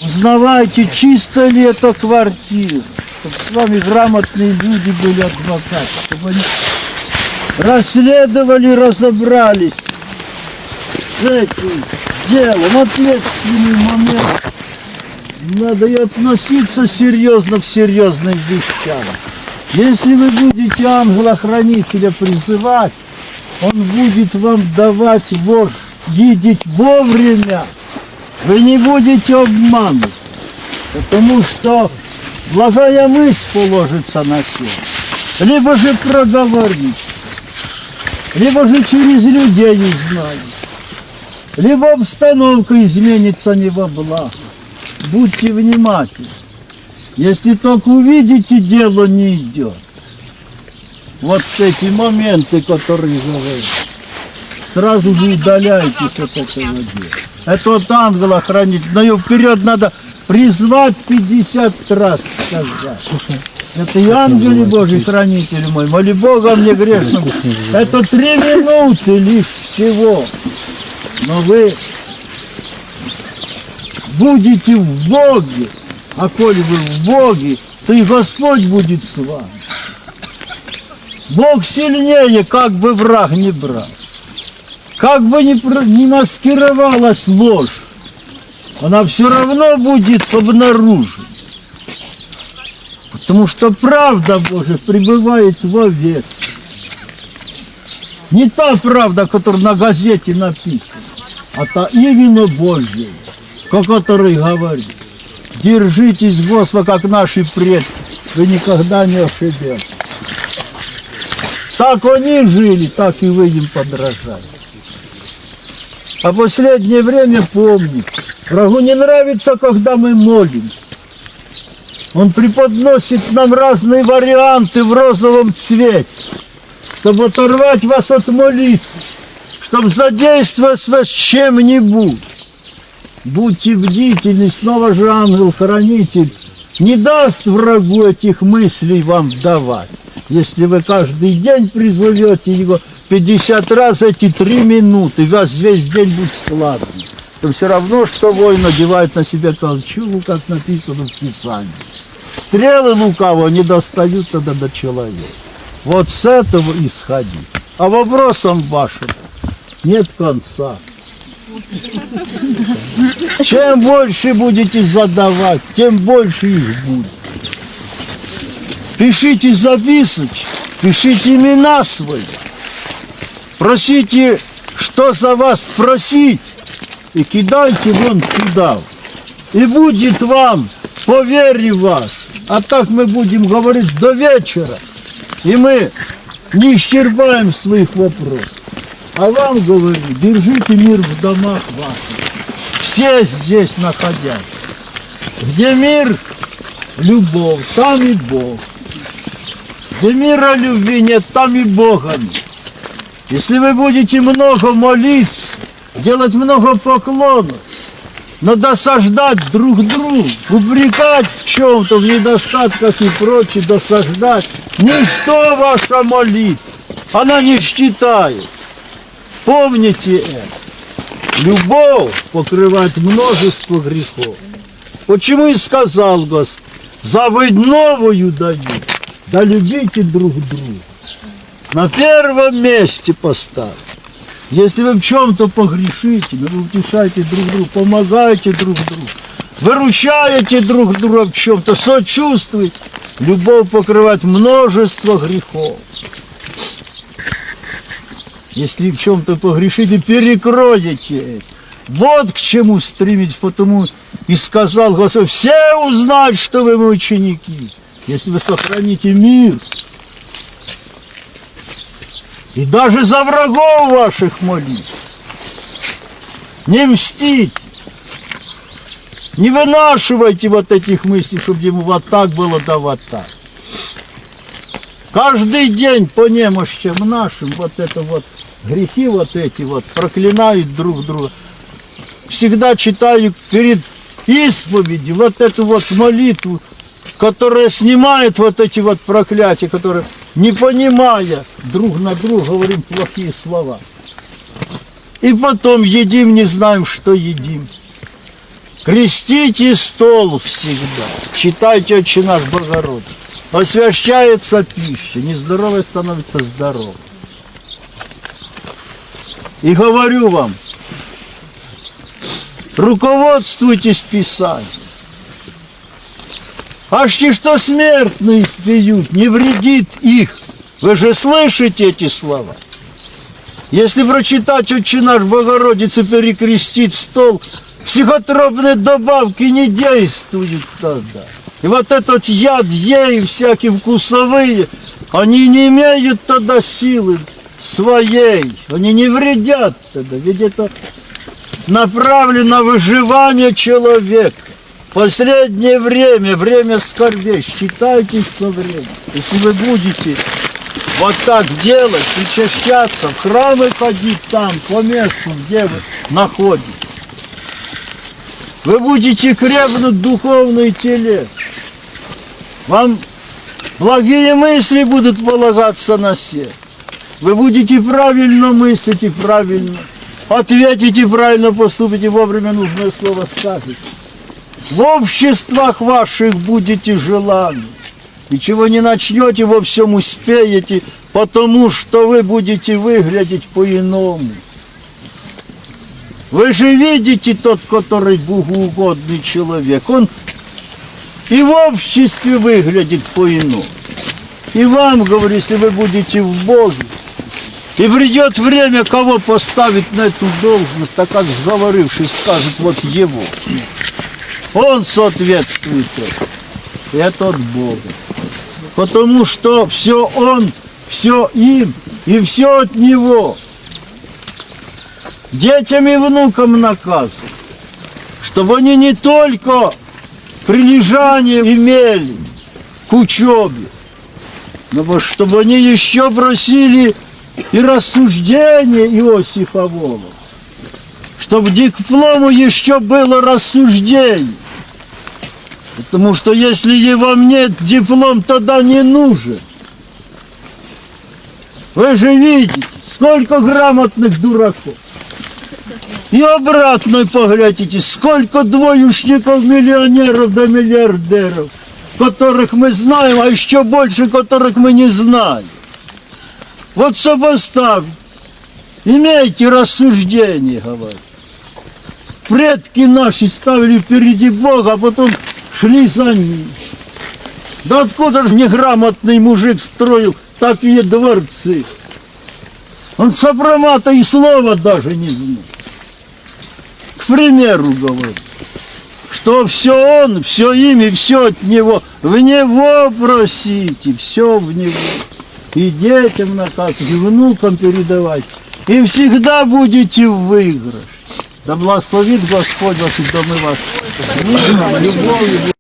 Узнавайте, чисто ли это квартира. Чтобы с вами грамотные люди были, адвокаты. Чтобы они расследовали, разобрались с этим делом. Ответственный момент. Надо и относиться серьезно к серьезным вещам. Если вы будете ангела-хранителя призывать, он будет вам давать видеть вовремя. Вы не будете обманывать, потому что благая мысль положится на сердце. Либо же проговорить, либо же через людей узнать, либо обстановка изменится не во благо. Будьте внимательны. Если только увидите, дело не идет. Вот эти моменты, которые говорят, сразу же удаляйтесь от этого дела. Это вот ангела-хранитель. Но ее вперед надо призвать 50 раз сказать. Это и ангелы Божий, хранитель мой, моли Бога мне грешному. Это 3 минуты лишь всего. Но вы будете в Боге. А коли вы в Боге, то и Господь будет с вами. Бог сильнее, как бы враг не брал. Как бы ни маскировалась ложь, она все равно будет обнаружена. Потому что правда Божия пребывает вовек. Не та правда, которая на газете написана, а та именно Божья, о которой говорит. Держитесь Господа, как наши предки, вы никогда не ошибетесь. Так они жили, так и вы им подражали. А в последнее время помните, врагу не нравится, когда мы молимся. Он преподносит нам разные варианты в розовом цвете, чтобы оторвать вас от молитвы, чтобы задействовать вас чем-нибудь. Будьте бдительны, снова же ангел-хранитель не даст врагу этих мыслей вам давать. Если вы каждый день призовете его 50 раз, эти 3 минуты, весь день будет складно. То все равно, что воин надевает на себя кольчугу, как написано в Писании. Стрелы лукавого не достают тогда до человека. Вот с этого исходи. А вопросам вашим нет конца. Чем больше будете задавать, тем больше их будет. Пишите записочки, пишите имена свои. Просите, что за вас просить, и кидайте вон туда. И будет вам по вере вас. А так мы будем говорить до вечера, и мы не исчерпаем своих вопросов. А вам говорю, держите мир в домах ваших. Все здесь находятся. Где мир, любовь, там и Бог. Где мира любви нет, там и Бога нет. Если вы будете много молиться, делать много поклонов, но досаждать друг другу, упрекать в чем-то, в недостатках и прочее, досаждать, ничто ваша молитва, она не считается. Помните это. Любовь покрывает множество грехов. Почему и сказал Господь, заповедь новую даю, да любите друг друга. На первом месте поставьте. Если вы в чем-то погрешите, вы утешаете друг друга, помогаете друг другу, выручаете друг друга в чем-то, сочувствуете. Любовь покрывает множество грехов. Если в чем-то погрешите, перекроете это. Вот к чему стремитесь, потому и сказал Господь, все узнают, что вы мои ученики, если вы сохраните мир. И даже за врагов ваших молитесь. Не мстите. Не вынашивайте вот этих мыслей, чтобы ему вот так было, да вот так. Каждый день по немощам нашим вот это вот грехи вот эти вот проклинают друг друга. Всегда читаю перед исповедью вот эту вот молитву, которая снимает вот эти вот проклятия, которые, не понимая друг на друга, говорим плохие слова. И потом едим, не знаем, что едим. Крестите стол всегда. Читайте «Отче наш» Богородицы. Освящается пища, нездоровый становится здоровым. И говорю вам, руководствуйтесь Писанием. Аж те, что смертные спьют, не вредит их. Вы же слышите эти слова? Если прочитать «Отче наш» Богородицы, перекрестить стол, психотропные добавки не действуют тогда. И вот этот яд ей, всякие вкусовые, они не имеют тогда силы своей, они не вредят тогда, ведь это направлено на выживание человека. Последнее время, время скорбей, считайтесь со временем. Если вы будете вот так делать, причащаться, в храмы ходить там, по месту, где вы находитесь, вы будете крепнуть духовно и телесно. Вам благие мысли будут полагаться на сердце. Вы будете правильно мыслить и правильно ответите, правильно поступите, вовремя нужное слово скажете. В обществах ваших будете желанны. И чего не начнете, во всем успеете, потому что вы будете выглядеть по-иному. Вы же видите тот, который богоугодный человек, он и в обществе выглядит по-иному. И вам, говорю, если вы будете в Боге, и придет время, кого поставить на эту должность, так как сговорившись, скажут, вот его. Он соответствует этому. И это от Бога. Потому что все он, все им, и все от него. Детям и внукам наказывают, чтобы они не только прилежание имели к учебе, но чтобы они еще просили и рассуждение Иосифа Волоса, чтобы к диплому еще было рассуждение. Потому что если его нет, диплом тогда не нужен. Вы же видите, сколько грамотных дураков. И обратно поглядите, сколько двоечников, миллионеров да миллиардеров, которых мы знаем, а еще больше, которых мы не знаем. Вот сопоставьте, имейте рассуждение, говорят. Предки наши ставили впереди Бога, а потом шли за ним. Да откуда же неграмотный мужик строил такие дворцы? Он сопромата и слова даже не знал. К примеру, говорю, что все он, все им и все от него. В него просите, все в него. И детям наказывать, и внукам передавать. И всегда будете в выигрыше. Да благословит Господь вас и домы ваши. С миром, любовью.